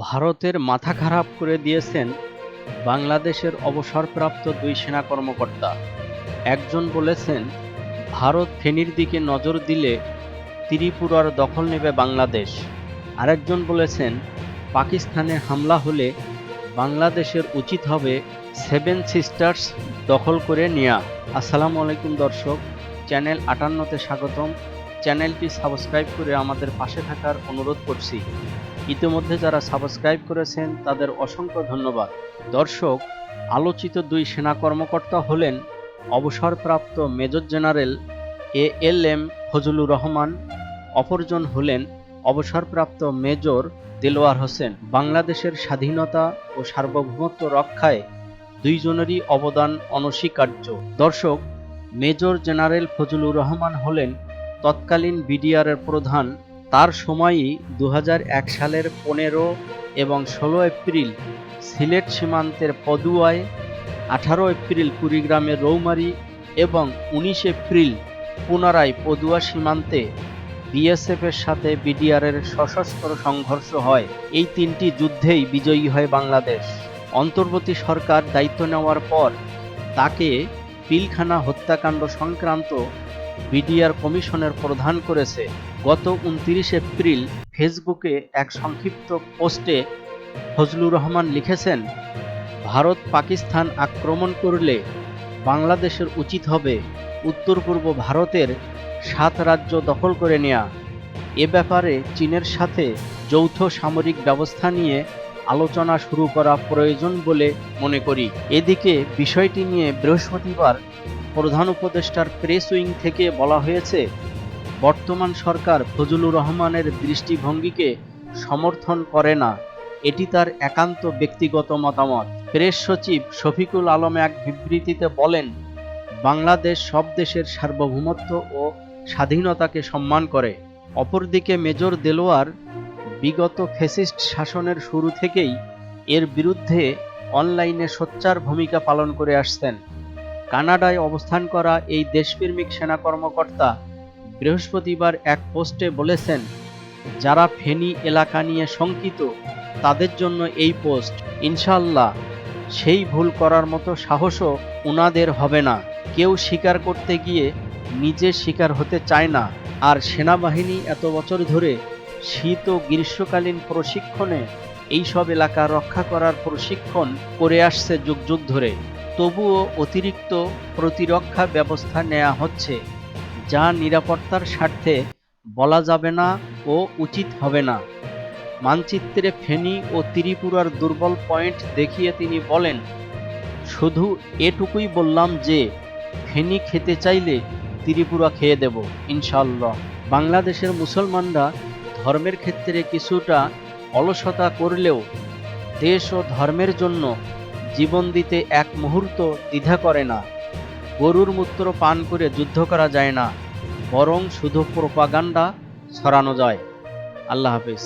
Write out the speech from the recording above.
ভারতের মাথা খারাপ করে দিয়েছেন বাংলাদেশের অবসরপ্রাপ্ত দুই সেনা কর্মকর্তা। একজন বলেছেন, ভারত ফেনীর দিকে নজর দিলে ত্রিপুরার দখল নেবে বাংলাদেশ। আরেকজন বলেছেন, পাকিস্তানে হামলা হলে বাংলাদেশের উচিত হবে সেভেন সিস্টার্স দখল করে নেয়া। আসসালামু আলাইকুম দর্শক, চ্যানেল ৫৮তে স্বাগতম। চ্যানেলটি সাবস্ক্রাইব করে আমাদের পাশে থাকার অনুরোধ করছি। ইতিমধ্যে যারা সাবস্ক্রাইব করেছেন তাদের অসংখ্য ধন্যবাদ। দর্শক, আলোচিত দুই সেনা কর্মকর্তা হলেন অবসরপ্রাপ্ত major general ALM Fazlur Rahman, অপরজন হলেন অবসরপ্রাপ্ত মেজর দেলোয়ার হোসেন। বাংলাদেশের স্বাধীনতা ও সার্বভৌমত্ব রক্ষায় দুইজনেরই অবদান অনস্বীকার্য। দর্শক, মেজর জেনারেল ফজলুর রহমান হলেন তৎকালীন বিডিআরের প্রধান। তার সময়ই ২০০১ সালের ১৫ এবং ১৬ এপ্রিল সিলেট সীমান্তের পদুয়ায়, ১৮ এপ্রিল কুড়িগ্রামের রৌমারী এবং ১৯ এপ্রিল পুনরায় পদুয়া সীমান্তে বিএসএফের সাথে বিডিআরের সশস্ত্র সংঘর্ষ হয়। এই তিনটি যুদ্ধেই বিজয়ী হয় বাংলাদেশ। অন্তর্বর্তী সরকার দায়িত্ব নেওয়ার পর তাকে পিলখানা হত্যাকাণ্ড সংক্রান্ত বিডিআর কমিশনের প্রধান করেছে। গত ২৯ এপ্রিল ফেসবুকে এক সংক্ষিপ্ত পোস্টে ফজলুর রহমান লিখেছেন, ভারত পাকিস্তান আক্রমণ করলে বাংলাদেশের উচিত হবে উত্তর পূর্ব ভারতের ৭ রাজ্য দখল করে নেয়া। এ ব্যাপারে চীনের সাথে যৌথ সামরিক ব্যবস্থা নিয়ে আলোচনা শুরু করা প্রয়োজন বলে মনে করি। এদিকে বিষয়টি নিয়ে বৃহস্পতিবার প্রধান উপদেষ্টার প্রেস উইং থেকে বলা হয়েছে, বর্তমান সরকার ফজলুর রহমানের দৃষ্টিভঙ্গিকে সমর্থন করে না, এটি তার একান্ত ব্যক্তিগত মতামত। প্রেস সচিব শফিকুল আলম এক বিবৃতিতে বলেন, বাংলাদেশ সব দেশের সার্বভৌমত্ব ও স্বাধীনতাকে সম্মান করে। অপরদিকে মেজর দেলোয়ার বিগত ফ্যাসিস্ট শাসনের শুরু থেকেই এর বিরুদ্ধে অনলাইনে সোচ্চার ভূমিকা পালন করে আসছেন। কানাডায় অবস্থান করা এই দেশপ্রেমিক সেনা কর্মকর্তা বৃহস্পতিবার এক পোস্টে বলেছেন, যারা ফেনী এলাকা নিয়ে শঙ্কিত তাদের জন্য এই পোস্ট। ইনশাআল্লাহ সেই ভুল করার মতো সাহসও উনাদের হবে না। কেউ স্বীকার করতে গিয়ে নিজে শিকার হতে চায় না। আর সেনাবাহিনী এত বছর ধরে শীত ও গ্রীষ্মকালীন প্রশিক্ষণে এইসব এলাকা রক্ষা করার প্রশিক্ষণ করে আসছে যুগ যুগ ধরে। তবুও অতিরিক্ত প্রতিরক্ষা ব্যবস্থা নেওয়া হচ্ছে, যা নিরাপত্তার স্বার্থে বলা যাবে না ও উচিত হবে না। মানচিত্রে ফেনী ও ত্রিপুরার দুর্বল পয়েন্ট দেখিয়ে তিনি বলেন, শুধু এটুকুই বললাম যে ফেনী খেতে চাইলে ত্রিপুরা খেয়ে দেব ইনশাআল্লাহ। বাংলাদেশের মুসলমানরা ধর্মের ক্ষেত্রে কিছুটা অলসতা করলেও দেশ ও ধর্মের জন্য জীবন দিতে এক মুহূর্ত দ্বিধা করে না। গরুর মূত্র পান করে যুদ্ধ করা যায় না, বরং শুধু প্রোপাগান্ডা ছড়ানো যায়। আল্লাহ হাফেজ।